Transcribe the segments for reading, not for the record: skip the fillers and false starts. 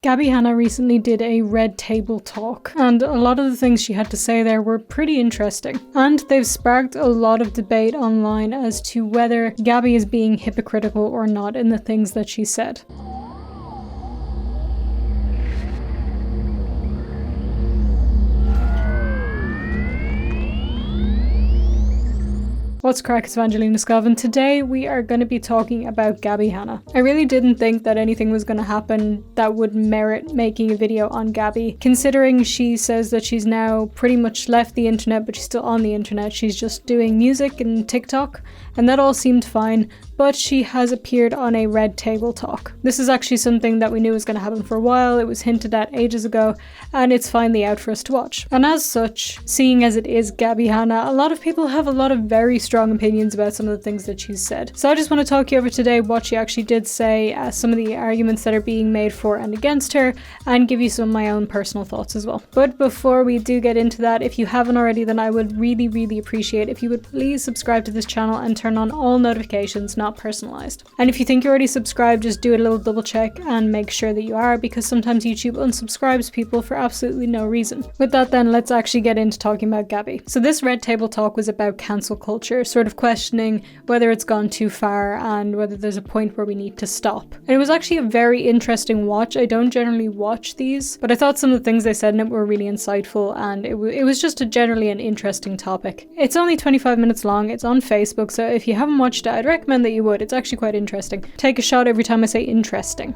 Gabbie Hanna recently did a Red Table talk, and a lot of the things she had to say there were pretty interesting. And they've sparked a lot of debate online as to whether Gabbie is being hypocritical or not in the things that she said. What's crack, it's VangelinaSkov, and today we are going to be talking about Gabbie Hanna. I really didn't think that anything was going to happen that would merit making a video on Gabbie, considering she says that she's now pretty much left the internet, but she's still on the internet. She's just doing music and TikTok, and that all seemed fine, but she has appeared on a Red Table talk. This is actually something that we knew was going to happen for a while. It was hinted at ages ago, and it's finally out for us to watch. And as such, seeing as it is Gabbie Hanna, a lot of people have a lot of very strong opinions about some of the things that she's said. So I just want to talk you over today what she actually did say, some of the arguments that are being made for and against her, and give you some of my own personal thoughts as well. But before we do get into that, if you haven't already, then I would really appreciate if you would please subscribe to this channel and turn on all notifications, not personalized. And if you think you're already subscribed, just do a little double check and make sure that you are, because sometimes YouTube unsubscribes people for absolutely no reason. With that then, let's actually get into talking about Gabbie. So this Red Table talk was about cancel culture, sort of questioning whether it's gone too far and whether there's a point where we need to stop. And it was actually a very interesting watch. I don't generally watch these, but I thought some of the things they said in it were really insightful, and it was just generally an interesting topic. It's only 25 minutes long, it's on Facebook, so if you haven't watched it, I'd recommend that you would. It's actually quite interesting. Take a shot every time I say interesting.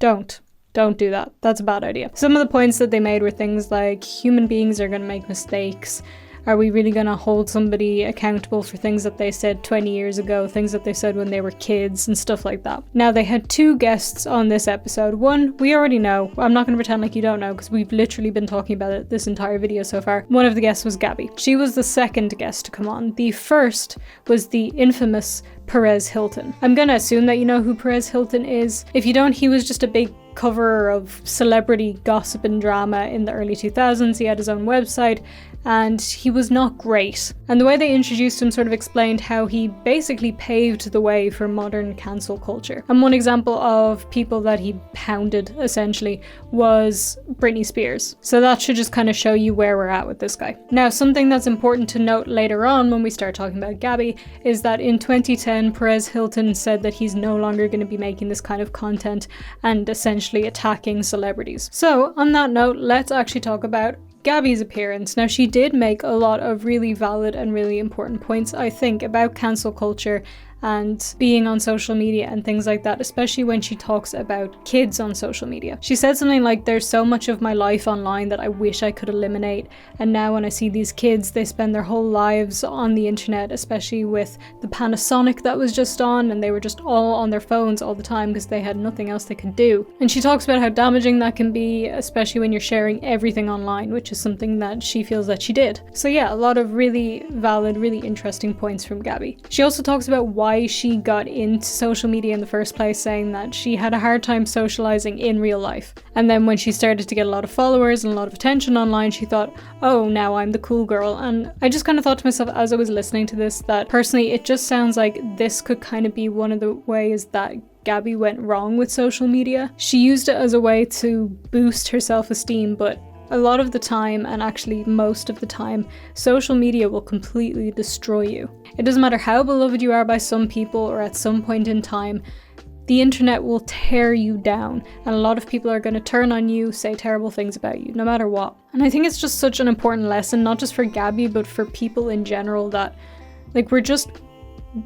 Don't do that. That's a bad idea. Some of the points that they made were things like human beings are going to make mistakes. Are we really going to hold somebody accountable for things that they said 20 years ago, things that they said when they were kids and stuff like that? Now, they had two guests on this episode. One, we already know. I'm not going to pretend like you don't know, because we've literally been talking about it this entire video so far. One of the guests was Gabbie. She was the second guest to come on. The first was the infamous Perez Hilton. I'm going to assume that you know who Perez Hilton is. If you don't, he was just a big coverer of celebrity gossip and drama in the early 2000s. He had his own website, and he was not great. And the way they introduced him sort of explained how he basically paved the way for modern cancel culture. And one example of people that he pounded, essentially, was Britney Spears. So that should just kind of show you where we're at with this guy. Now, something that's important to note later on when we start talking about Gabbie is that in 2010, Perez Hilton said that he's no longer going to be making this kind of content and essentially attacking celebrities. So on that note, let's actually talk about Gabbie's appearance. Now, she did make a lot of really valid and really important points, I think, about cancel culture and being on social media and things like that, especially when she talks about kids on social media. She said something like, there's so much of my life online that I wish I could eliminate, and now when I see these kids, they spend their whole lives on the internet, especially with the Panasonic that was just on, and they were just all on their phones all the time because they had nothing else they could do. And she talks about how damaging that can be, especially when you're sharing everything online, which is something that she feels that she did. So yeah, a lot of really valid, really interesting points from Gabbie. She also talks about why she got into social media in the first place, saying that she had a hard time socializing in real life. And then when she started to get a lot of followers and a lot of attention online, she thought, oh, now I'm the cool girl. And I just kind of thought to myself as I was listening to this that personally, it just sounds like this could kind of be one of the ways that Gabbie went wrong with social media. She used it as a way to boost her self-esteem, but a lot of the time, and actually most of the time, social media will completely destroy you. It doesn't matter how beloved you are by some people or at some point in time, the internet will tear you down, and a lot of people are going to turn on you, say terrible things about you, no matter what. And I think it's just such an important lesson, not just for Gabbie, but for people in general, that we're just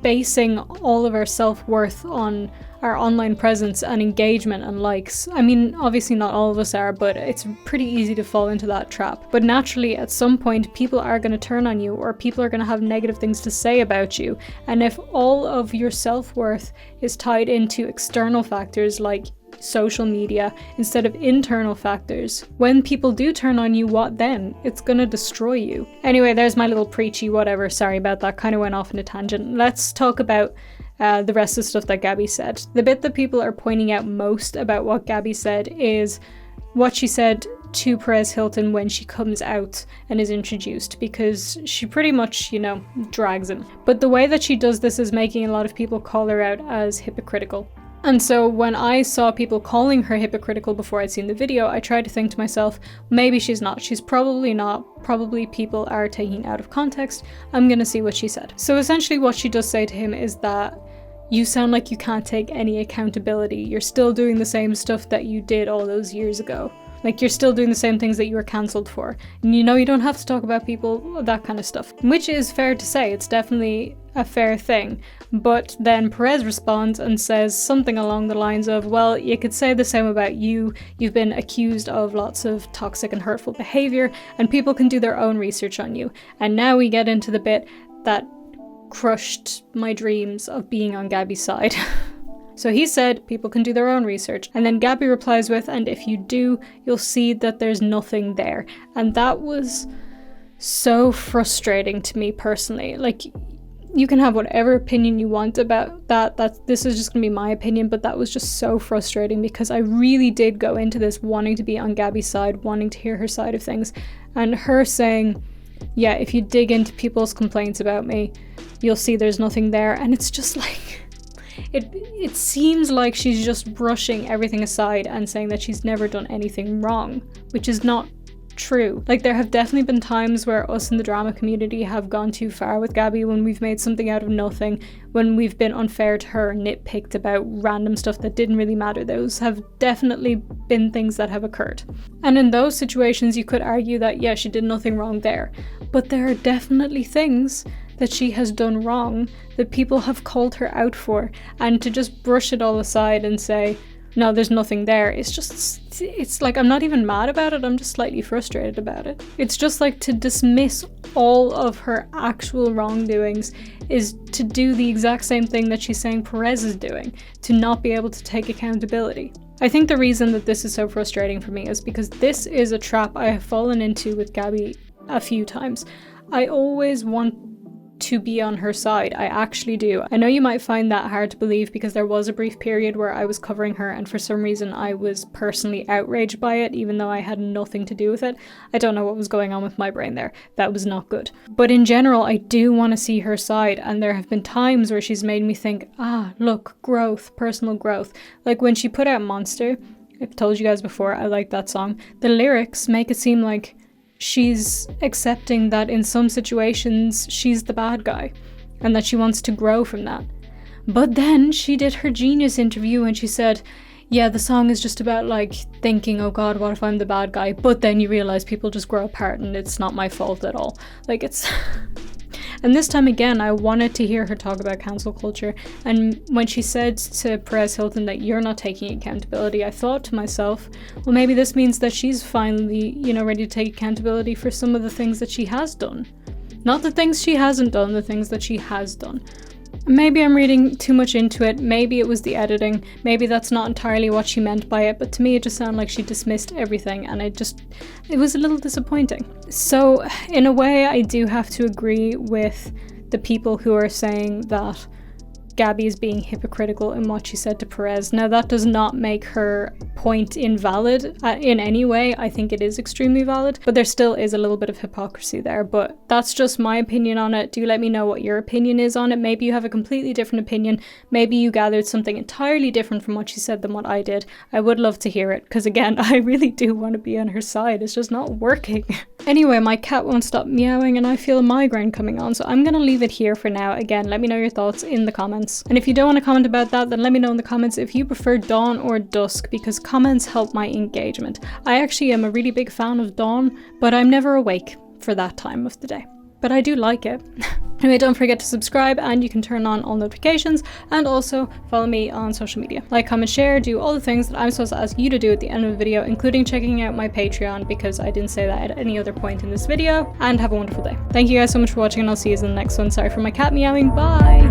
basing all of our self-worth on our online presence and engagement and likes. I mean, obviously not all of us are, but it's pretty easy to fall into that trap. But naturally, at some point, people are going to turn on you, or people are going to have negative things to say about you. And if all of your self-worth is tied into external factors like social media instead of internal factors, when people do turn on you, what then? It's gonna destroy you. Anyway, there's my little preachy whatever, sorry about that, kind of went off in a tangent. Let's talk about the rest of the stuff that Gabbie said. The bit that people are pointing out most about what Gabbie said is what she said to Perez Hilton when she comes out and is introduced, because she pretty much, drags him. But the way that she does this is making a lot of people call her out as hypocritical. And so when I saw people calling her hypocritical before I'd seen the video, I tried to think to myself, maybe she's not. She's probably not. Probably people are taking it out of context. I'm gonna see what she said. So essentially what she does say to him is that you sound like you can't take any accountability. You're still doing the same stuff that you did all those years ago. Like, you're still doing the same things that you were cancelled for. And you know you don't have to talk about people, that kind of stuff. Which is fair to say, it's definitely a fair thing. But then Perez responds and says something along the lines of, well, you could say the same about you. You've been accused of lots of toxic and hurtful behaviour, and people can do their own research on you. And now we get into the bit that crushed my dreams of being on Gabbie's side. So he said people can do their own research, and then Gabbie replies with, and if you do, you'll see that there's nothing there. And that was so frustrating to me personally. Like, you can have whatever opinion you want about that. This is just gonna be my opinion, but that was just so frustrating because I really did go into this wanting to be on Gabbie's side, wanting to hear her side of things, and her saying, yeah, if you dig into people's complaints about me, you'll see there's nothing there. And it's just like, it seems like she's just brushing everything aside and saying that she's never done anything wrong, which is not true. Like, there have definitely been times where us in the drama community have gone too far with Gabbie, when we've made something out of nothing, when we've been unfair to her, nitpicked about random stuff that didn't really matter. Those have definitely been things that have occurred. And in those situations, you could argue that, yeah, she did nothing wrong there. But there are definitely things that she has done wrong that people have called her out for, and to just brush it all aside and say, no, there's nothing there, it's like, I'm not even mad about it, I'm just slightly frustrated about it. It's just like, to dismiss all of her actual wrongdoings is to do the exact same thing that she's saying Perez is doing, to not be able to take accountability. I think the reason that this is so frustrating for me is because this is a trap I have fallen into with Gabbie a few times. I always want to be on her side. I actually do. I know you might find that hard to believe because there was a brief period where I was covering her and for some reason I was personally outraged by it, even though I had nothing to do with it. I don't know what was going on with my brain there. That was not good. But in general, I do want to see her side, and there have been times where she's made me think, look, growth, personal growth. Like when she put out Monster, I've told you guys before, I like that song. The lyrics make it seem like she's accepting that in some situations she's the bad guy and that she wants to grow from that. But then she did her Genius interview and she said, yeah, the song is just about like thinking, oh god, what if I'm the bad guy? But then you realize people just grow apart and it's not my fault at all. Like, it's and this time again, I wanted to hear her talk about cancel culture, and when she said to Perez Hilton that you're not taking accountability, I thought to myself, well, maybe this means that she's finally, ready to take accountability for some of the things that she has done. Not the things she hasn't done, the things that she has done. Maybe I'm reading too much into it, maybe it was the editing, maybe that's not entirely what she meant by it, but to me it just sounded like she dismissed everything, and it was a little disappointing. So in a way, I do have to agree with the people who are saying that Gabbie is being hypocritical in what she said to Perez. Now, that does not make her point invalid in any way. I think it is extremely valid, but there still is a little bit of hypocrisy there. But that's just my opinion on it. Do let me know what your opinion is on it. Maybe you have a completely different opinion. Maybe you gathered something entirely different from what she said than what I did. I would love to hear it, because again, I really do want to be on her side. It's just not working. Anyway, my cat won't stop meowing and I feel a migraine coming on, so I'm gonna leave it here for now. Again, let me know your thoughts in the comments. And if you don't want to comment about that, then let me know in the comments if you prefer dawn or dusk, because comments help my engagement. I actually am a really big fan of dawn, but I'm never awake for that time of the day. But I do like it. Anyway, don't forget to subscribe, and you can turn on all notifications, and also follow me on social media. Like, comment, share, do all the things that I'm supposed to ask you to do at the end of the video, including checking out my Patreon, because I didn't say that at any other point in this video. And have a wonderful day. Thank you guys so much for watching, and I'll see you in the next one. Sorry for my cat meowing. Bye!